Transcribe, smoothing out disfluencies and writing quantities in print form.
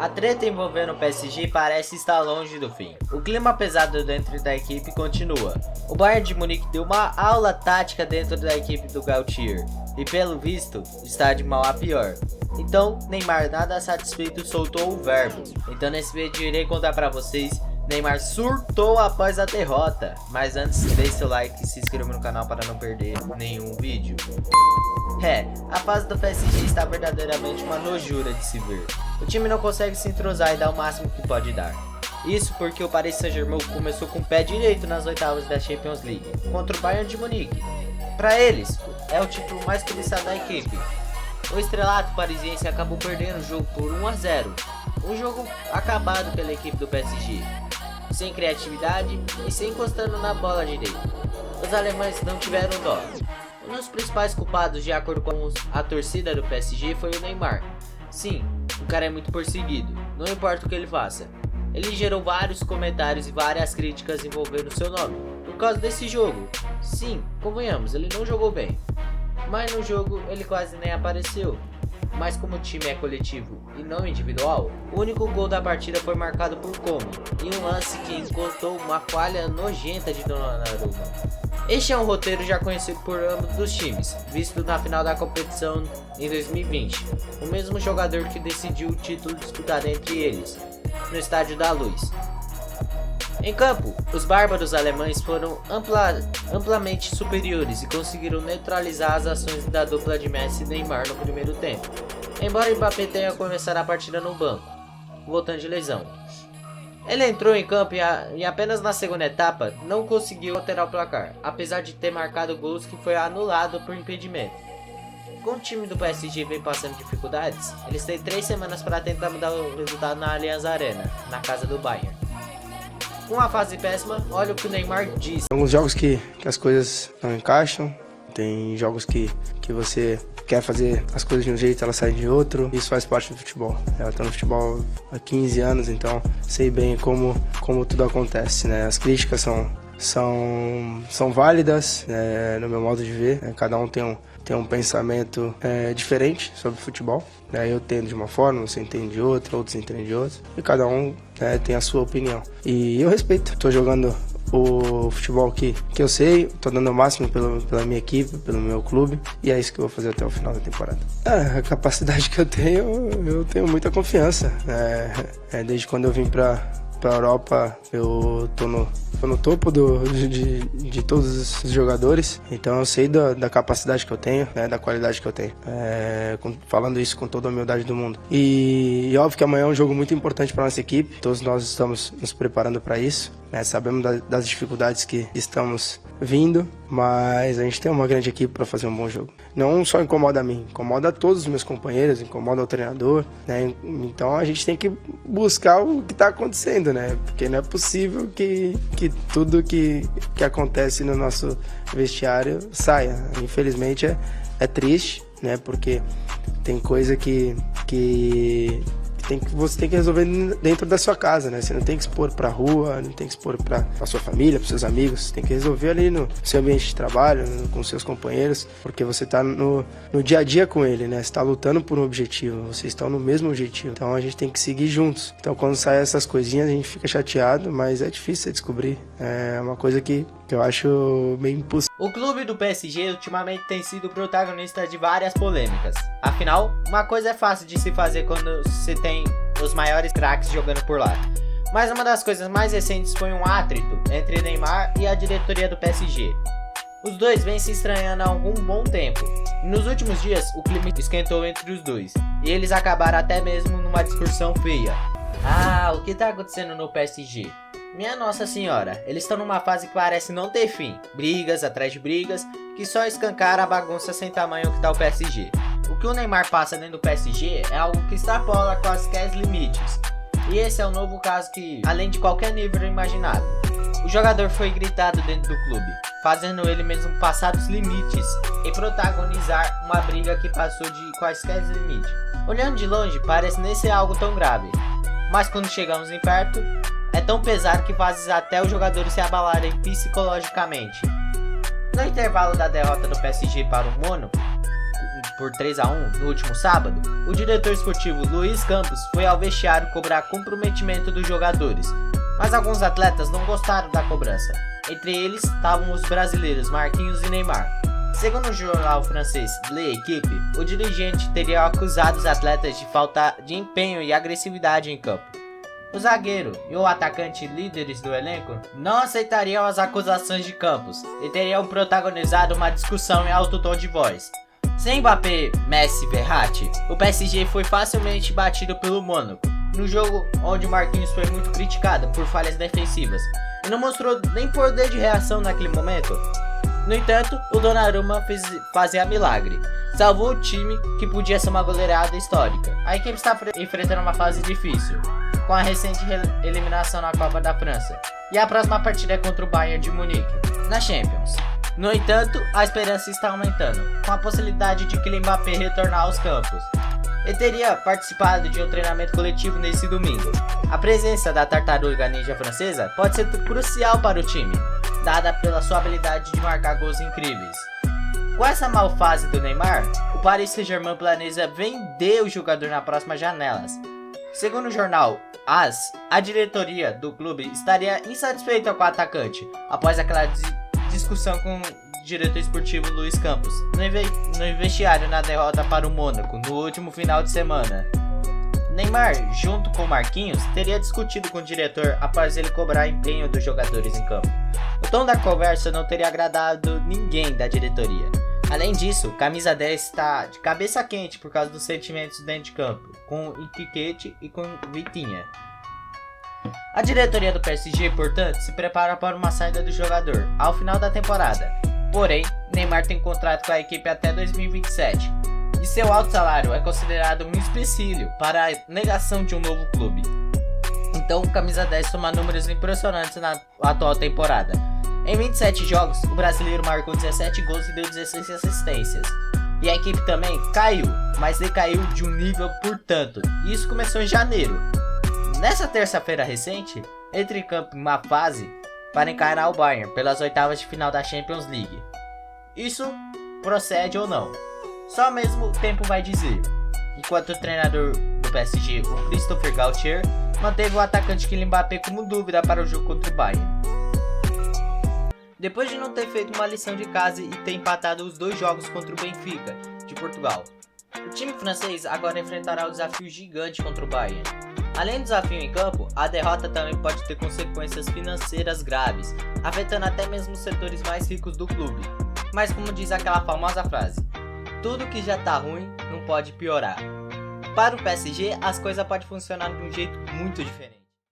A treta envolvendo o PSG parece estar longe do fim. O clima pesado dentro da equipe continua. O Bayern de Munique deu uma aula tática dentro da equipe do Galtier e, pelo visto, está de mal a pior. Então, Neymar, nada satisfeito, soltou o verbo. Então nesse vídeo irei contar pra vocês, Neymar surtou após a derrota. Mas antes, deixe seu like e se inscreva no canal para não perder nenhum vídeo. A fase do PSG está verdadeiramente uma nojura de se ver. O time não consegue se entrosar e dar o máximo que pode dar. Isso porque o Paris Saint-Germain começou com o pé direito nas oitavas da Champions League, contra o Bayern de Munique. Para eles, é o título mais cobiçado da equipe. O estrelato parisiense acabou perdendo o jogo por 1-0. Um jogo acabado pela equipe do PSG, sem criatividade e sem encostando na bola direita. Os alemães não tiveram dó. Um dos principais culpados, de acordo com a torcida do PSG, foi o Neymar. Sim, o cara é muito perseguido, não importa o que ele faça. Ele gerou vários comentários e várias críticas envolvendo seu nome por causa desse jogo. Sim, convenhamos, ele não jogou bem, mas no jogo ele quase nem apareceu. Mas como o time é coletivo e não individual, o único gol da partida foi marcado por Coman, em um lance que encostou uma falha nojenta de Donnarumma. Este é um roteiro já conhecido por ambos os times, visto na final da competição em 2020, o mesmo jogador que decidiu o título disputado entre eles, no Estádio da Luz. Em campo, os bárbaros alemães foram amplamente superiores e conseguiram neutralizar as ações da dupla de Messi e Neymar no primeiro tempo, embora Mbappé tenha começado a partida no banco, voltando de lesão. Ele entrou em campo e apenas na segunda etapa não conseguiu alterar o placar, apesar de ter marcado gols que foi anulado por impedimento. Com o time do PSG vem passando dificuldades, eles têm 3 semanas para tentar mudar o resultado na Allianz Arena, na casa do Bayern. Com uma fase péssima, olha o que o Neymar diz. Tem alguns jogos que as coisas não encaixam, tem jogos que você quer fazer as coisas de um jeito, elas saem de outro. Isso faz parte do futebol. Eu estou no futebol há 15 anos, então sei bem como tudo acontece, né? As críticas são válidas, no meu modo de ver. Cada um tem um pensamento diferente sobre futebol. Eu entendo de uma forma, você entende de outra, outros entendem de outra. E cada um tem a sua opinião. E eu respeito. Estou jogando o futebol que eu sei, estou dando o máximo pela minha equipe, pelo meu clube. E é isso que eu vou fazer até o final da temporada. A capacidade que eu tenho muita confiança. Desde quando eu vim para a Europa, eu tô no topo de todos os jogadores, então eu sei da capacidade que eu tenho, da qualidade que eu tenho, falando isso com toda a humildade do mundo. E óbvio que amanhã é um jogo muito importante para nossa equipe, todos nós estamos nos preparando para isso, sabemos das dificuldades que estamos vindo, mas a gente tem uma grande equipe para fazer um bom jogo. Não só incomoda a mim, incomoda todos os meus companheiros, incomoda o treinador, Então a gente tem que buscar o que está acontecendo, Porque não é possível que tudo que acontece no nosso vestiário saia. Infelizmente é triste, Porque tem coisa que você tem que resolver dentro da sua casa, Você não tem que expor pra rua, não tem que expor pra sua família, pros seus amigos. Você tem que resolver ali no seu ambiente de trabalho, com seus companheiros, porque você tá no dia a dia com ele, Você tá lutando por um objetivo, vocês estão no mesmo objetivo. Então a gente tem que seguir juntos. Então quando saem essas coisinhas a gente fica chateado, mas é difícil você descobrir. É uma coisa que eu acho meio impossível. O clube do PSG ultimamente tem sido protagonista de várias polêmicas. Afinal, uma coisa é fácil de se fazer quando se tem os maiores craques jogando por lá. Mas uma das coisas mais recentes foi um atrito entre Neymar e a diretoria do PSG. Os dois vêm se estranhando há algum bom tempo. E nos últimos dias, o clima esquentou entre os dois. E eles acabaram até mesmo numa discussão feia. O que tá acontecendo no PSG? Minha Nossa Senhora, eles estão numa fase que parece não ter fim. Brigas atrás de brigas, que só escancaram a bagunça sem tamanho que tá o PSG. O que o Neymar passa dentro do PSG é algo que extrapola quaisquer limites. E esse é o novo caso que, além de qualquer nível imaginado, o jogador foi gritado dentro do clube, fazendo ele mesmo passar dos limites e protagonizar uma briga que passou de quaisquer limites. Olhando de longe, parece nem ser algo tão grave, mas quando chegamos em perto, é tão pesado que faz até os jogadores se abalarem psicologicamente. No intervalo da derrota do PSG para o por 3-1 no último sábado, o diretor esportivo Luiz Campos foi ao vestiário cobrar comprometimento dos jogadores, mas alguns atletas não gostaram da cobrança. Entre eles estavam os brasileiros Marquinhos e Neymar. Segundo o jornal francês L'Équipe, o dirigente teria acusado os atletas de falta de empenho e agressividade em campo. O zagueiro e o atacante, líderes do elenco, não aceitariam as acusações de Campos e teriam protagonizado uma discussão em alto tom de voz. Sem Mbappé, Messi e Verratti, o PSG foi facilmente batido pelo Mônaco, no jogo onde Marquinhos foi muito criticado por falhas defensivas e não mostrou nem poder de reação naquele momento. No entanto, o Donnarumma fazia milagre, salvou o time que podia ser uma goleada histórica. A equipe está enfrentando uma fase difícil, com a recente eliminação na Copa da França, e a próxima partida é contra o Bayern de Munique, na Champions. No entanto, a esperança está aumentando, com a possibilidade de Kylian Mbappé retornar aos campos. Ele teria participado de um treinamento coletivo nesse domingo. A presença da tartaruga ninja francesa pode ser crucial para o time, dada pela sua habilidade de marcar gols incríveis. Com essa mal fase do Neymar, o Paris Saint-Germain planeja vender o jogador na próxima janela. Segundo o jornal AS, a diretoria do clube estaria insatisfeita com o atacante após aquela discussão com o diretor esportivo Luiz Campos no vestiário na derrota para o Mônaco no último final de semana. Neymar, junto com Marquinhos, teria discutido com o diretor após ele cobrar empenho dos jogadores em campo. O tom da conversa não teria agradado ninguém da diretoria. Além disso, camisa 10 está de cabeça quente por causa dos sentimentos dentro de campo, com Etiquette e com Vitinha. A diretoria do PSG, portanto, se prepara para uma saída do jogador ao final da temporada. Porém, Neymar tem contrato com a equipe até 2027. E seu alto salário é considerado um empecilho para a negação de um novo clube. Então, o camisa 10 toma números impressionantes na atual temporada. Em 27 jogos, o brasileiro marcou 17 gols e deu 16 assistências. E a equipe também caiu, mas decaiu de um nível por tanto. E isso começou em janeiro. Nessa terça-feira recente, entra em campo em uma fase para encarar o Bayern pelas oitavas de final da Champions League. Isso procede ou não? Só mesmo o tempo vai dizer. Enquanto o treinador do PSG, o Christopher Galtier, manteve o atacante Kylian Mbappé como dúvida para o jogo contra o Bayern. Depois de não ter feito uma lição de casa e ter empatado os 2 jogos contra o Benfica, de Portugal, o time francês agora enfrentará o desafio gigante contra o Bayern. Além do desafio em campo, a derrota também pode ter consequências financeiras graves, afetando até mesmo os setores mais ricos do clube. Mas como diz aquela famosa frase, tudo que já tá ruim não pode piorar. Para o PSG, as coisas podem funcionar de um jeito muito diferente.